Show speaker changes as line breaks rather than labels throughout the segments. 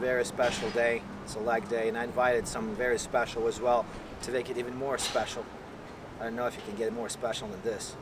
very special day. It's a leg day, and I invited some very special as well to make it even more special. I don't know if you can get more special than this.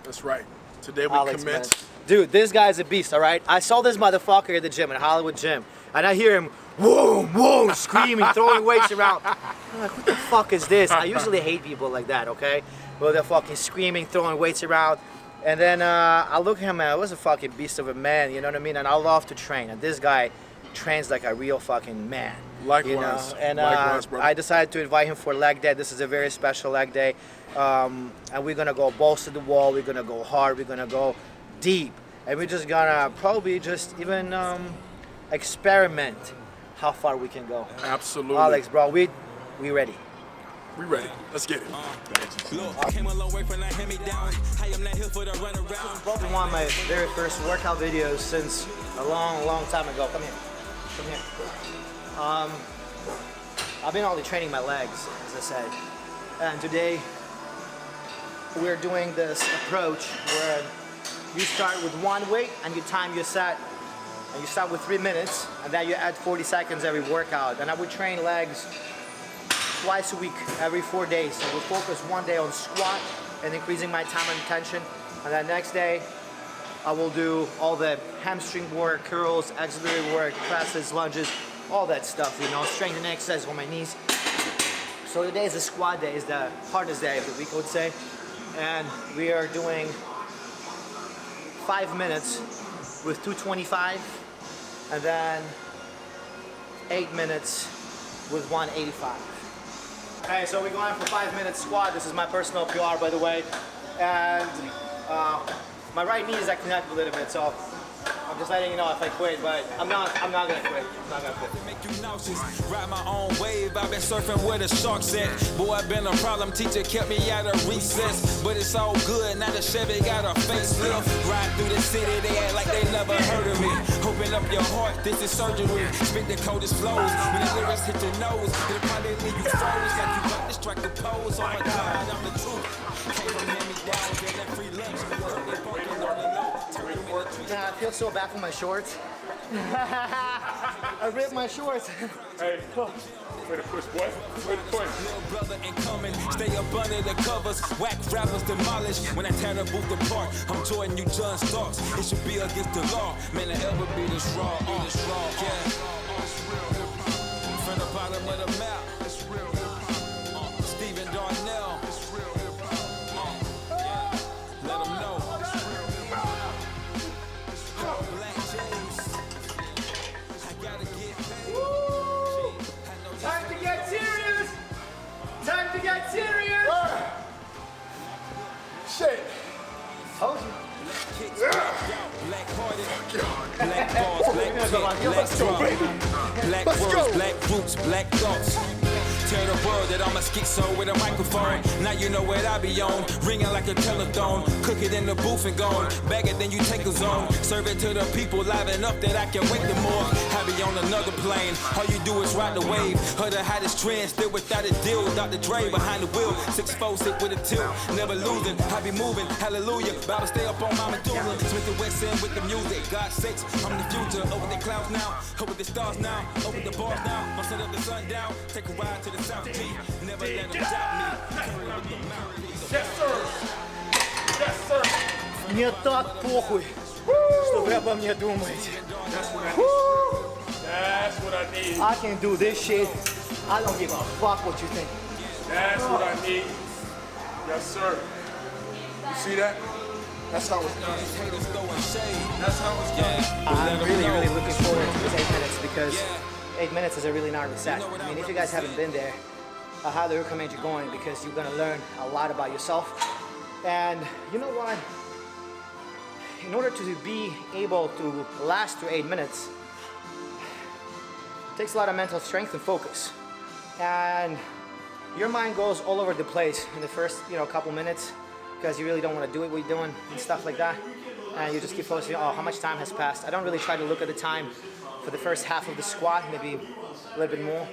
That's right. Today we
Alex,
commit.
man. Dude, this guy's a beast, all right? I saw this motherfucker at the gym, at Hollywood Gym, and I hear him, whoom, whoom, screaming, throwing weights around. I'm like, what the fuck is this? I usually hate people like that, okay? Well, they're fucking screaming, throwing weights around. And then I look at him, man, I was a fucking beast of a man, you know what I mean? And I love to train. And this guy trains like a real fucking man.
Likewise.
You know? And
Likewise, brother.
I decided to invite him for leg day. This is a very special leg day. And we're gonna go balls to the wall, we're gonna go hard, we're gonna go deep. And we're just gonna probably just even experiment how far we can go.
Absolutely.
Alex, bro, we ready.
We ready. Let's get it.
This is probably one of my very first workout videos since a long, long time ago. Come here. Come here. I've been only training my legs, as I said. And today, we're doing this approach where you start with one weight and you time your set. And you start with 3 minutes, and then you add 40 seconds every workout. And I would train legs twice a week, every 4 days. So we'll focus one day on squat and increasing my time and attention. And then next day, I will do all the hamstring work, curls, auxiliary work, presses, lunges, all that stuff, you know, strengthening exercise on my knees. So today is the squat day, is the hardest day of the week, I would say. And we are doing 5 minutes with 225, and then 8 minutes with 185. Okay, so we're going for 5 minutes squat. This is my personal PR, by the way. And my right knee is acting up a little bit, so I'm just letting you know if I quit, but I'm not gonna quit. I'm not gonna quit.
Make you nauseous. Ride my own wave. I've been surfing where the sharks at. Boy, I've been a problem. Teacher kept me out of recess, but it's all good. Now the Chevy got a facelift. Ride through the city, they act like they never heard of me. Open up your heart, this is surgery. Spit the coldest flows. When the lyrics hit your nose, it'll probably leave you froze like you about to strike a pose. Oh my God, I'm the truth. Came from hand me down, get that free lunch. They parking on the low.
Man, I feel so bad for my shorts. I ripped my shorts.
Hey, way to push, boy. Way to push.
Little brother incoming, stay up under the covers. Whack rappers demolished. When I tear the booth apart, I'm Jordan, you John Starks. It should be against the law. Man, I ever be this raw, yeah. From the bottom of the map, it's real. Stephen Darnell, it's real. Yeah. Let them know. Black James, I gotta get paid.
Time to get serious! Time to get serious!
Shit.
Told you.
Black hearted, black balls, black kick, black straw, black words, black roots, black thoughts. Tell the world that I'm a schizo with a microphone. Now you know what I be on, ringing like a telethon. Cook it in the booth and gone, bag it then you take a zone. Serve it to the people live enough that I can wake them more. I be on another plane, all you do is ride the wave. Heard the hottest trend, still without a deal. Dr. Dre behind the wheel, 6'4", sit with a tilt. Never losing, I be moving, hallelujah. Bible stay up on my medulla. Smith the West End with the music, God's sakes, I'm the future. Over the clouds now, over the stars now, over the bars now. I'm set up the sun down, take a ride to the South G. Never let them doubt me.
Yes, sir. Yes, sir.
Мне так похуй, что вы обо мне думаете.
That's what I need.
I can do this shit. I don't give a fuck what you think.
That's what I need. Yes, sir.
You see that? That's how it's done. That's how it's done.
I'm really looking forward to this 8 minutes because 8 minutes is a really gnarly set. I mean, if you guys haven't been there, I highly recommend you going because you're gonna learn a lot about yourself. And you know what? In order to be able to last through 8 minutes, it takes a lot of mental strength and focus. And your mind goes all over the place in the first, couple minutes because you really don't want to do what you're doing and stuff like that. And you just keep focusing, oh, how much time has passed? I don't really try to look at the time for the first half of the squat, maybe a little bit more.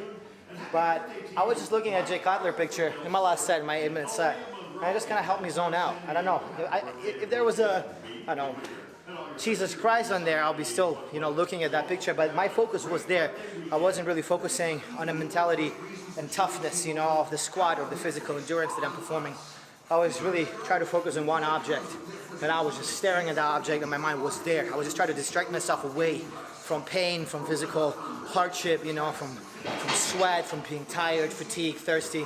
But I was just looking at Jay Cutler picture in my last set, my 8 minute set. And it just kind of helped me zone out. I don't know. If there was a Jesus Christ on there, I'll be still, you know, looking at that picture. But my focus was there. I wasn't really focusing on the mentality and toughness, you know, of the squat or the physical endurance that I'm performing. I was really trying to focus on one object, and I was just staring at that object, and my mind was there. I was just trying to distract myself away from pain, from physical hardship, you know, from sweat, from being tired, fatigued, thirsty,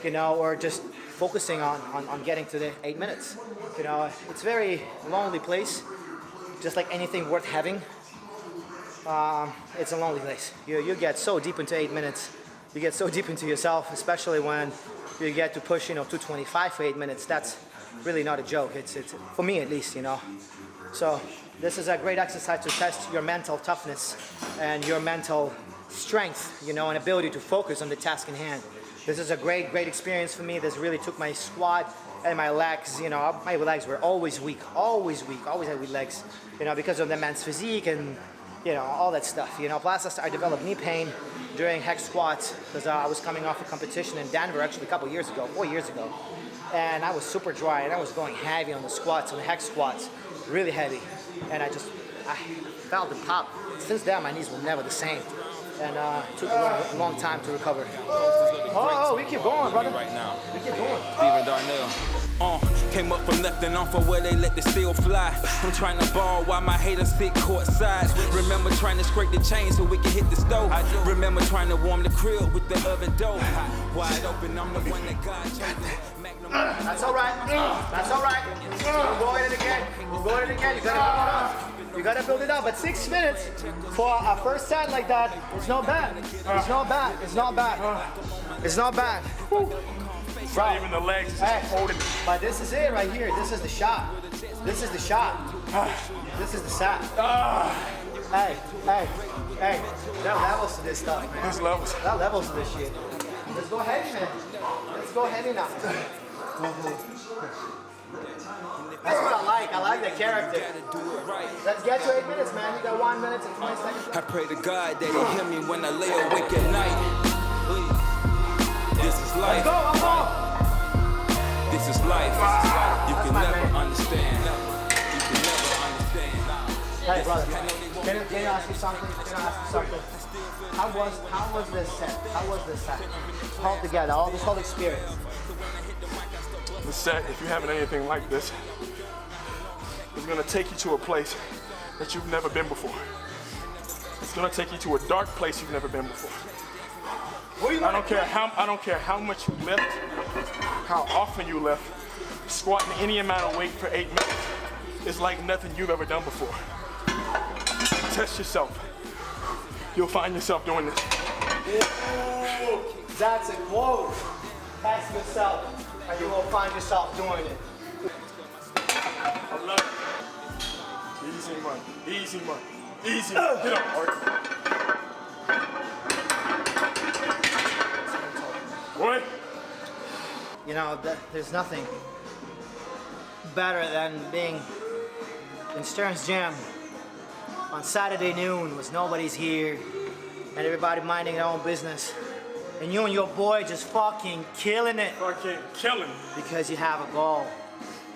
you know, or just focusing on getting to the 8 minutes. You know, it's a very lonely place, just like anything worth having. It's a lonely place. You get so deep into 8 minutes. You get so deep into yourself, especially when you get to push, you know, 225 for 8 minutes. That's really not a joke. It's for me at least, you know. So this is a great exercise to test your mental toughness and your mental strength, you know, and ability to focus on the task in hand. This is a great experience for me. This really took my squat and my legs, you know, my legs were always weak, always had weak legs, you know, because of the man's physique and, you know, all that stuff, you know. Plus I developed knee pain during hex squats because I was coming off a competition in Denver actually a couple years ago, 4 years ago. And I was super dry and I was going heavy on the squats, on the hex squats, really heavy. And I felt the pop. Since then, my knees were never the same. And it took a long time to recover. Oh, we keep going, brother.
Right now.
We keep going.
Steven Darnell. Came up from nothing on for where they let the steel fly. I'm trying to ball while my haters sit courtside. Remember trying to scrape the chain so we can hit the stove. Remember trying to warm the crib with the oven door. Wide open, I'm the one that God chose.
That's all right. That's all right. We'll go at it again. We'll go at it again. You gotta build it up. But 6 minutes for a first set like that, it's not bad. It's not bad. It's not bad. It's not bad.
It's not even the legs, it's just holding it.
But this is it right here. This is the shot. This is the shot. This is the set. Hey. There are levels to this stuff, man.
There's levels.
There are levels to this shit. Let's go heavy, man. Let's go heavy now. That's what I like. I like the character. Let's get to 8 minutes, man. You got 1 minute and 20 seconds.
I pray to God that He hear me when I lay awake at night. This is life.
Let's go, I'm on.
This is life. You can never understand. You can never understand.
Hey, brother. Can I ask you something? How was this set? How was this set? All together, all this whole experience.
The set, if you haven't anything like this, is gonna take you to a place that you've never been before. It's gonna take you to a dark place you've never been before. I don't care how much you lift, how often you lift, squatting any amount of weight for 8 minutes is like nothing you've ever done before. Test yourself. You'll find yourself doing this.
Ooh, that's a quote. Test yourself, and you will find yourself doing it.
I love it. Easy money, easy money, easy money. Get up, Art. Boy.
You know, there's nothing better than being in Stern's gym on Saturday noon when nobody's here and everybody minding their own business. And you and your boy just fucking killing it.
Fucking killing.
Because you have a goal.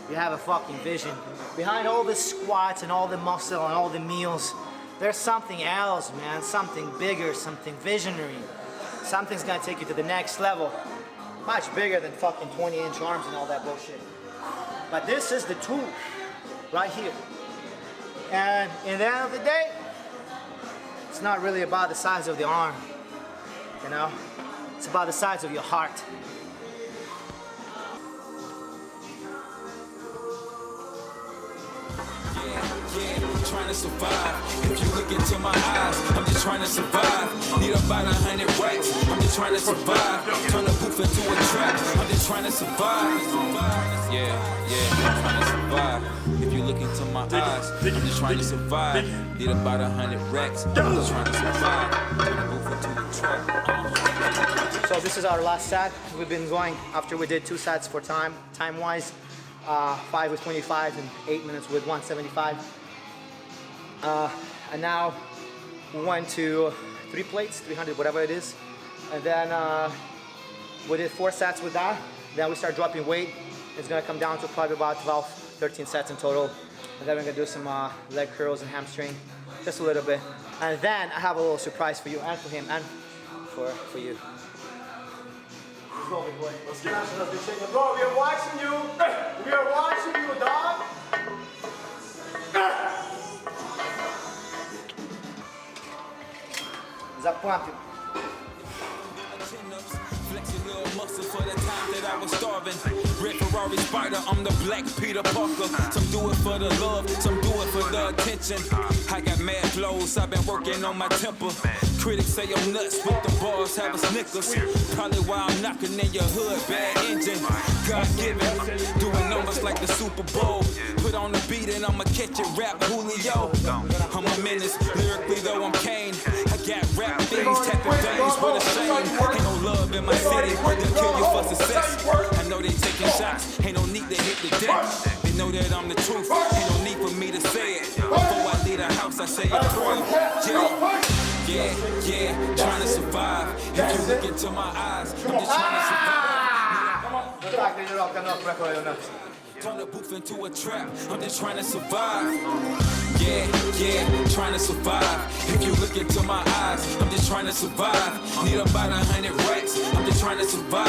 You have a fucking vision. Behind all the squats and all the muscle and all the meals, there's something else, man. Something bigger, something visionary. Something's gonna take you to the next level. Much bigger than fucking 20-inch arms and all that bullshit. But this is the tool right here. And in the end of the day, it's not really about the size of the arm, you know? It's about the size of your heart.
I'm trying to survive. If you look into my eyes, I'm just trying to survive. Need about 100 racks. I'm just trying to survive. Turn the booth into a trap. I'm just trying to survive. Yeah, I'm trying to survive. If you look into my eyes, I'm just trying to survive. Need about 100 racks. I'm just trying to survive. Turn the booth into a trap.
So this is our last set. We've been going after we did 2 sets for time-wise. 5 with 25 and 8 minutes with 175. And now we went to 3 plates, 300, whatever it is. And then we did 4 sets with that. Then we start dropping weight. It's gonna come down to probably about 12, 13 sets in total. And then we're gonna do some leg curls and hamstring, just a little bit. And then I have a little surprise for you and for him and for you. Let's go, big boy. Let's get it. Bro, we are watching you. We are watching you, dog. Zapłam.
Flexing little muscle for the time that I was starving. Red Ferrari Spider, I'm the Black Peter Parker. Some do it for the love, some do it for the attention. I got mad flows, I've been working on my temper. Critics say I'm nuts with the bars, have a Snickers. Probably why I'm knocking in your hood, bad engine. God given, doing numbers like the Super Bowl. Put on the beat and I'ma catch it, rap Julio. I'm a menace, lyrically though I'm Kane. I got rap things, tapping veins with a shame. Ain't no love in my city, they'll kill you for success. I know they taking shots, ain't no need to hit the deck. They know that I'm the truth, ain't no need for me to say it. Before I leave the house, I say a prayer. Yeah, trying to survive. If you look into my eyes, I'm just trying to survive. Turn the booth into a trap, I'm just trying to survive. Yeah, trying to survive. If you look into my eyes, I'm just trying to survive. Need about 100 racks, I'm just trying to survive.